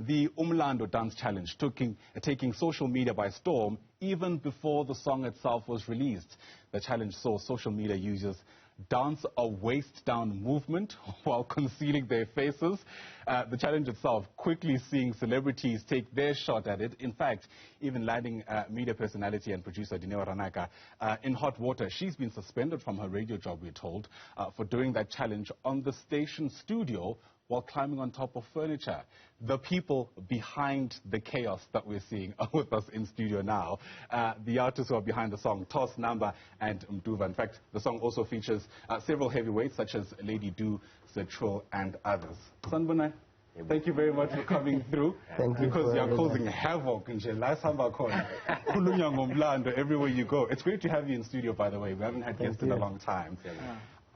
The Umlando Dance Challenge taking social media by storm even before the song itself was released. The challenge saw social media users dance a waist-down movement while concealing their faces. The challenge itself quickly seeing celebrities take their shot at it. In fact, even landing media personality and producer Dineo Ranaka in hot water. She's been suspended from her radio job, we're told, for doing that challenge on the station studio while climbing on top of furniture. The people behind the chaos that we're seeing are with us in studio now. The artists who are behind the song, Toss, Namba and Mdoovar. In fact, the song also features several heavyweights such as Lady Do, Siir Trill and others. Sanbonani, thank you very much for coming through. Thank you. Because you're causing havoc in everywhere you go. It's great to have you in studio, by the way. We haven't had guests in a long time.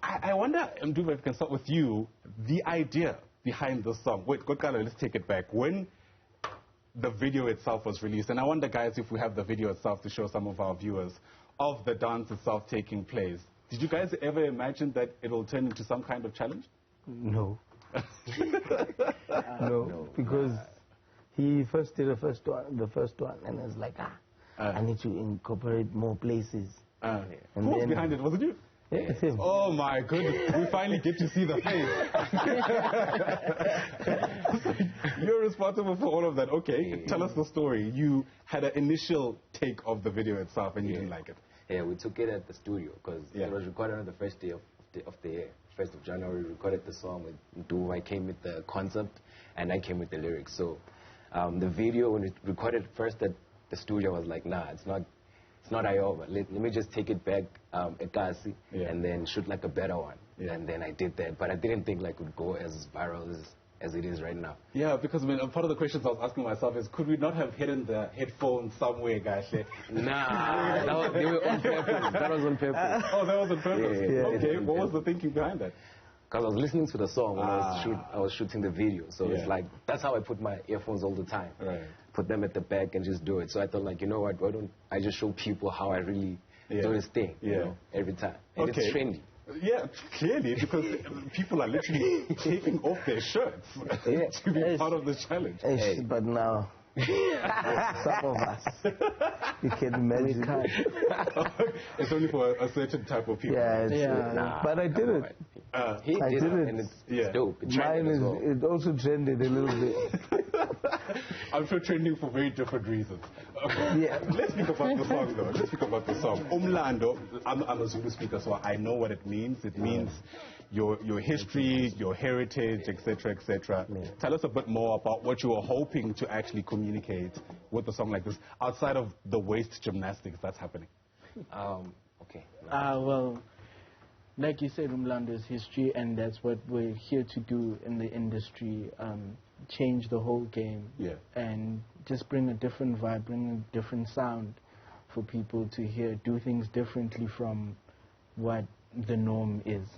I wonder, Mdoovar, if we can start with you, the idea behind the song. Wait, let's take it back. When the video itself was released, and I wonder, guys, if we have the video itself to show some of our viewers of the dance itself taking place. Did you guys ever imagine that it will turn into some kind of challenge? No. No, because he first did the first one, and I was like, I need to incorporate more places. Who was behind it? Was it you? Yes, him. Oh my goodness, we finally get to see the face. You're responsible for all of that. Okay, tell us the story. You had an initial take of the video itself and you didn't like it. Yeah, we took it at the studio because it was recorded on the first day of the year. 1st of January, we recorded the song with Mdoovar. I came with the concept and I came with the lyrics. So the video, when we recorded first at the studio, was like, nah, it's not Iowa. Let me just take it back Ekasi and then shoot like a better one. And then I did that, but I didn't think like it would go as viral as it is right now. Yeah, because I mean, part of the questions I was asking myself is, could we not have hidden the headphones somewhere, guys? Nah, they were on purpose. That was on purpose. Oh, that was on purpose? Yeah, okay, what was the thinking behind that? Because I was listening to the song when I was shooting the video. So it's like, that's how I put my earphones all the time. Right. Put them at the back and just do it. So I thought, like, you know what, why don't I just show people how I really do this thing, you know, every time. And it's trendy. Yeah, clearly, because people are literally taking off their shirts to be part of the challenge. But now, some of us, you can imagine. It's only for a certain type of people. But I did it. He did it, and it's dope. Mine is, it also trended a little bit. I'm sure trending for very different reasons. Let's speak about the song, though. Let's speak about the song. Umlando, I'm a Zulu speaker, so I know what it means. It means your history, your heritage, etc., etc. Tell us a bit more about what you are hoping to actually communicate with a song like this, outside of the waist gymnastics that's happening. Well, like you said, Umlando is history, and that's what we're here to do in the industry. Change the whole game and just bring a different vibe, bring a different sound for people to hear, do things differently from what the norm is.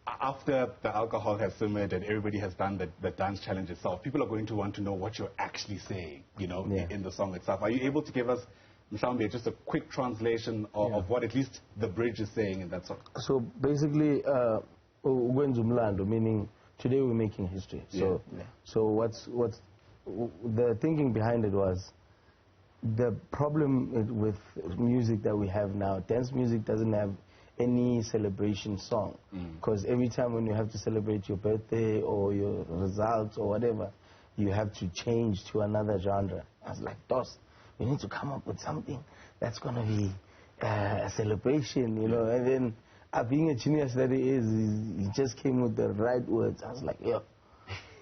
After the alcohol has simmered and everybody has done the dance challenge itself, people are going to want to know what you're actually saying, you know, in the song itself. Are you able to give us just a quick translation of what at least the bridge is saying in that song? So basically, Umlando, meaning today we're making history. So what's the thinking behind it was, the problem with music that we have now, dance music doesn't have any celebration song, because every time when you have to celebrate your birthday or your results or whatever, you have to change to another genre. I was like, Dos, we need to come up with something that's going to be a celebration, you know. And then being a genius that he is, he just came with the right words. I was like, yo,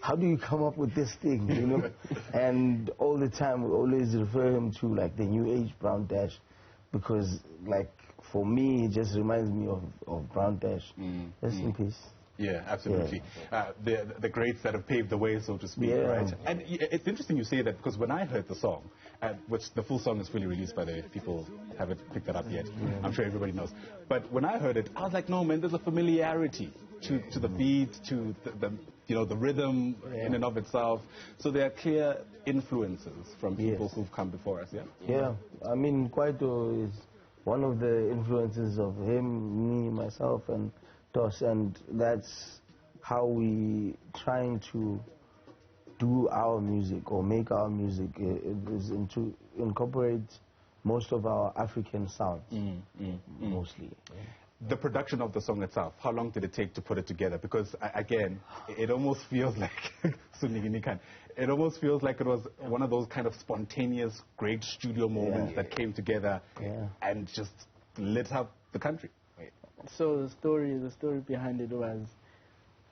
how do you come up with this thing, you know? And all the time we always refer him to like the new age Brown Dash, because like for me it just reminds me of Brown Dash. Rest in peace. Yeah, absolutely. The greats that have paved the way, so to speak, right? And it's interesting you say that, because when I heard the song, which the full song is fully released, by the way, people haven't picked that up yet. I'm sure everybody knows. But when I heard it, I was like, no, man, there's a familiarity to the beat, to the rhythm in and of itself. So there are clear influences from people who've come before us. Yeah, I mean, Kwaito is one of the influences of him, me, myself, and Tosh, and that's how we trying to do our music or make our music is to incorporate most of our African sounds, mostly. Yeah. The production of the song itself, how long did it take to put it together? Because, again, it almost feels like, it almost feels like it was one of those kind of spontaneous, great studio moments that came together and just lit up the country. So the story behind it was,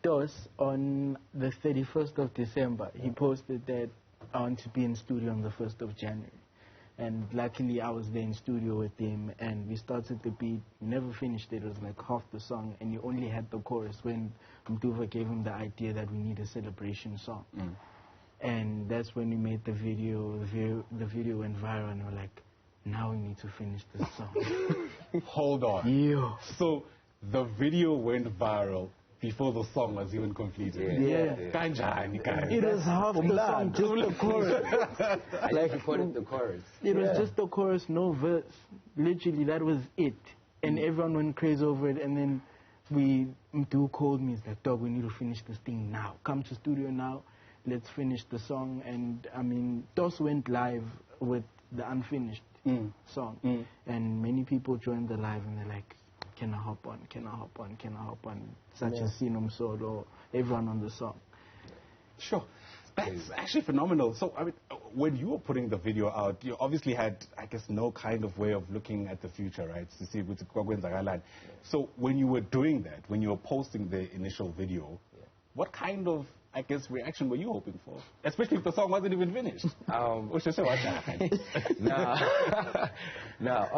Dos, on the 31st of December, he posted that I want to be in studio on the 1st of January. And luckily I was there in studio with him, and we started the beat. We never finished it. It was like half the song, and he only had the chorus when Mdoovar gave him the idea that we need a celebration song. And that's when we made the video. The video went viral, and we're like, now we need to finish this song. Hold on. Yeah. So the video went viral before the song was even completed. It was half the song, just the chorus. Like recorded the chorus. It was just the chorus, no verse. Literally, that was it. And everyone went crazy over it. And then Mdoo called me. He's like, dog, we need to finish this thing now. Come to studio now. Let's finish the song. And I mean, Dos went live with the unfinished song. And many people joined the live, and they're like, can I hop on, can I hop on, can I hop on, such as Sinum Solo, everyone on the song. Sure. That's actually phenomenal. So, I mean, when you were putting the video out, you obviously had, I guess, no kind of way of looking at the future, right? To see what's going on. So, when you were doing that, when you were posting the initial video, what kind of, I guess, reaction were you hoping for? Especially if the song wasn't even finished. All I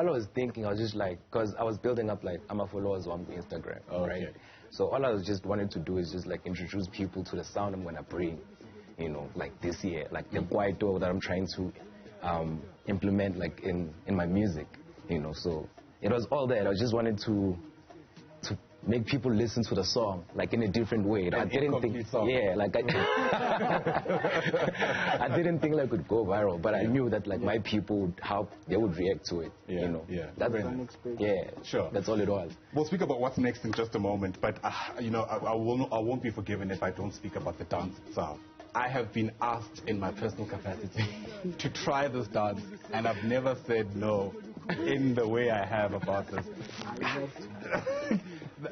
was thinking, I was just like, because I was building up like I'm a followers on Instagram, right? So all I was just wanted to do is just like introduce people to the sound I'm gonna bring, you know, like this year, like the kwaito that I'm trying to implement like in my music, you know. So it was all that. I just wanted to make people listen to the song like in a different way. I didn't think, like I didn't think like it would go viral, but I knew that like my people would, how they would react to it. You know, that's sure. That's all it was. We'll speak about what's next in just a moment, but you know, I won't be forgiven if I don't speak about the dance itself. I have been asked in my personal capacity to try this dance, and I've never said no in the way I have about this.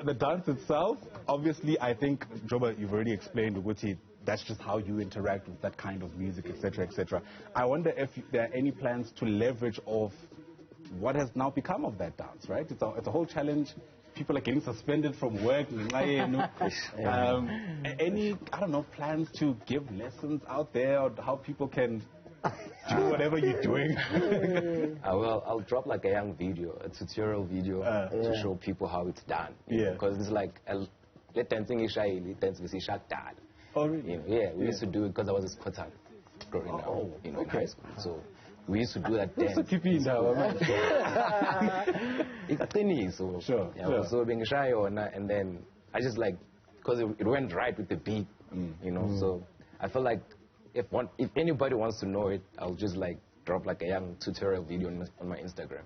The dance itself, obviously, I think, Joba, you've already explained, Uguti, that's just how you interact with that kind of music, etc., etc. I wonder if there are any plans to leverage off what has now become of that dance, right? It's a whole challenge. People are getting suspended from work. Any, I don't know, plans to give lessons out there or how people can do whatever you're doing? I'll drop like a young video, a tutorial video to show people how it's done. Because it's like, let dancing is shy, let dance with dad. Oh, really? You know, we used to do it because I was a squatter growing up, you know, in high school. So we used to do that dance. So being shy and then I just like, because it went right with the beat, you know. So I feel like if anybody wants to know it, I'll just like drop like a young tutorial video on my Instagram.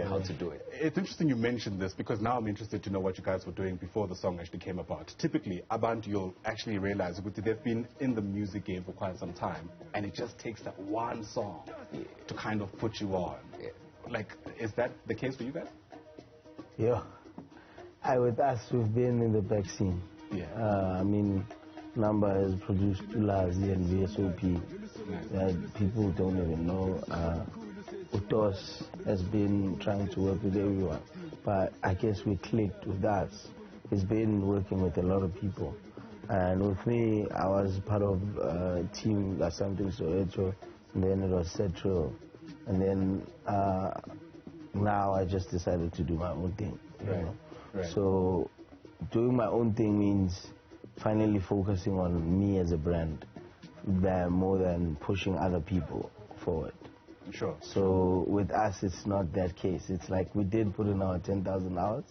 How to do it. It's interesting you mentioned this, because now I'm interested to know what you guys were doing before the song actually came about. Typically, Abantu, you'll actually realize that they've been in the music game for quite some time, and it just takes that one song to kind of put you on. Like, is that the case for you guys? With us, we've been in the back scene. I mean, Number has produced Ulazi and VSOP that people don't even know. Utos has been trying to work with everyone, but I guess we clicked with us. He's been working with a lot of people, and with me, I was part of a team that's something Soweto, and then it was Siir Trill, and then now I just decided to do my own thing. You know? So doing my own thing means finally focusing on me as a brand more than pushing other people forward. So with us, it's not that case. It's like we did put in our 10,000 hours,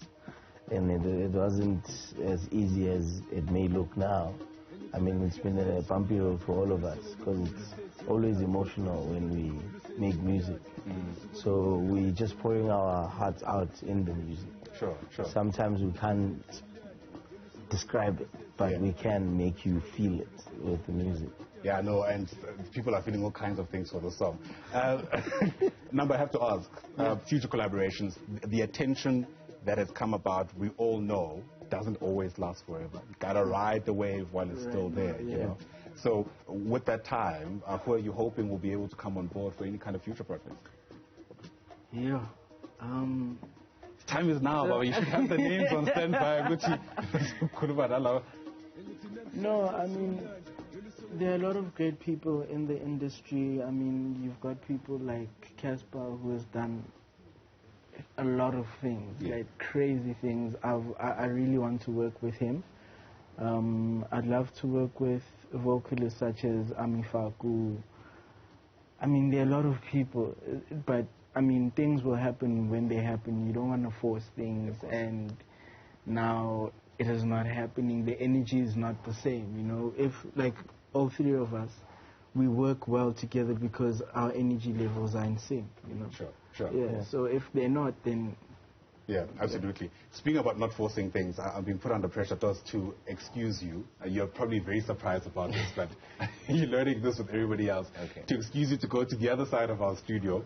and it wasn't as easy as it may look now. I mean, it's been a bumpy road for all of us, because it's always emotional when we make music. So we're just pouring our hearts out in the music. Sometimes we can't describe it, but we can make you feel it with the music. Yeah, no, and people are feeling all kinds of things for the song. Number, I have to ask, future collaborations, the attention that has come about, we all know, doesn't always last forever. You gotta ride the wave while it's still there, you know. So with that time, who are you hoping will be able to come on board for any kind of future projects? Yeah. Time is now, but you should have the names on standby. No, I mean, there are a lot of great people in the industry. I mean, you've got people like Casper, who has done a lot of things, like crazy things. I really want to work with him. I'd love to work with vocalists such as Amifaku. I mean, there are a lot of people, but I mean, things will happen when they happen. You don't want to force things, and now it is not happening. The energy is not the same, you know. If, like, all three of us, we work well together because our energy levels are in sync, you know. Sure. Yeah, so if they're not, then... Yeah, absolutely. Speaking about not forcing things, I'm being put under pressure to excuse you. You're probably very surprised about this, but you're learning this with everybody else. Okay. To excuse you to go to the other side of our studio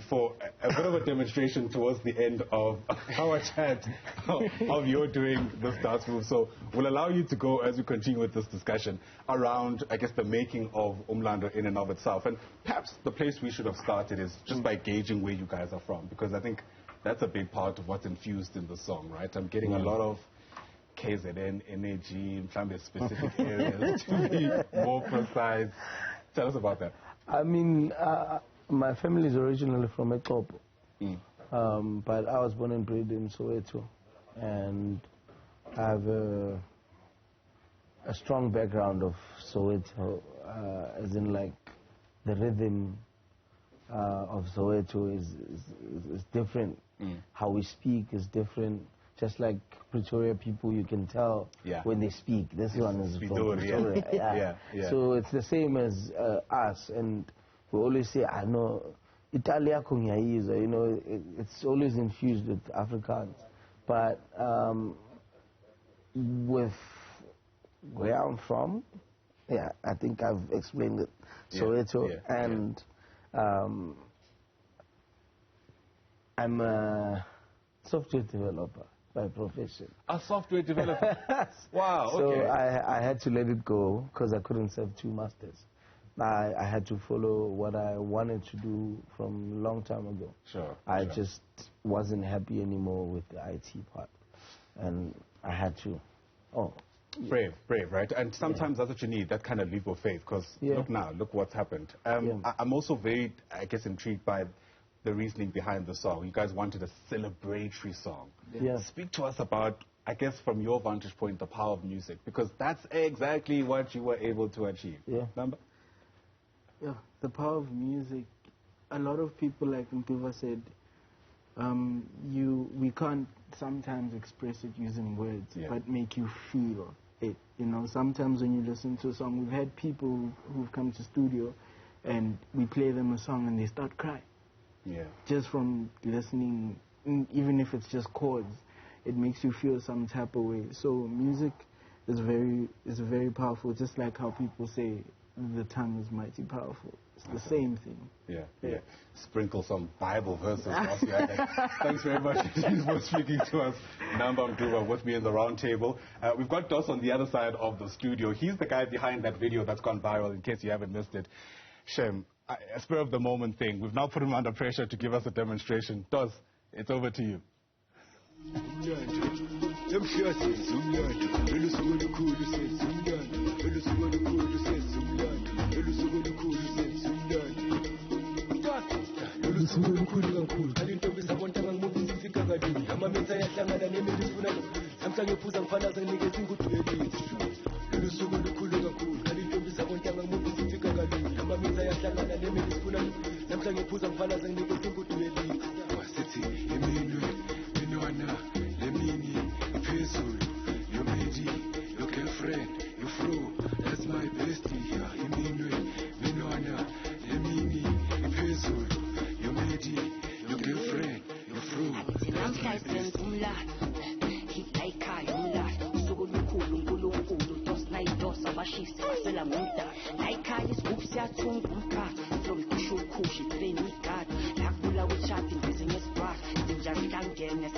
for a bit of a demonstration towards the end of our chat of your doing this dance move. So we'll allow you to go as we continue with this discussion around, I guess, the making of Umlando in and of itself. And perhaps the place we should have started is just by gauging where you guys are from, because I think that's a big part of what's infused in the song, right? I'm getting a lot of KZN energy, in specific areas, to be more precise. Tell us about that. I mean, my family is originally from Etopo, but I was born and bred in Soweto, and I have a strong background of Soweto, as in like the rhythm of Soweto is different. How we speak is different. Just like Pretoria people, you can tell when they speak. This one is from Pretoria. So it's the same as us, and we always say, I know Italia Kunyayiza, you know, it's always infused with Afrikaans. But with where I'm from, I think I've explained it. Soweto, and I'm a software developer by profession. A software developer? Wow, okay. So I had to let it go because I couldn't serve two masters. I had to follow what I wanted to do from a long time ago. I just wasn't happy anymore with the IT part, and I had to. Brave, right? And sometimes that's what you need, that kind of leap of faith, because look what's happened. I'm also very, I guess, intrigued by the reasoning behind the song. You guys wanted a celebratory song. Speak to us about, I guess, from your vantage point, the power of music, because that's exactly what you were able to achieve. Remember? Yeah, the power of music. A lot of people, like Mdoovar said, we can't sometimes express it using words, but make you feel it. You know, sometimes when you listen to a song, we've had people who've come to studio and we play them a song and they start crying. Just from listening, even if it's just chords, it makes you feel some type of way. So music is very powerful, just like how people say the tongue is mighty powerful. It's the same thing. Sprinkle some Bible verses. Thanks very much for speaking to us. Namba Mdoovar with me in the round table. We've got Dos on the other side of the studio. He's the guy behind that video that's gone viral, in case you haven't missed it. Shem, a spur of the moment thing. We've now put him under pressure to give us a demonstration. Dos, it's over to you. Like yathunga umkhakha flow ikusho ukhushi train igada lakula uchathi business bar injani kangene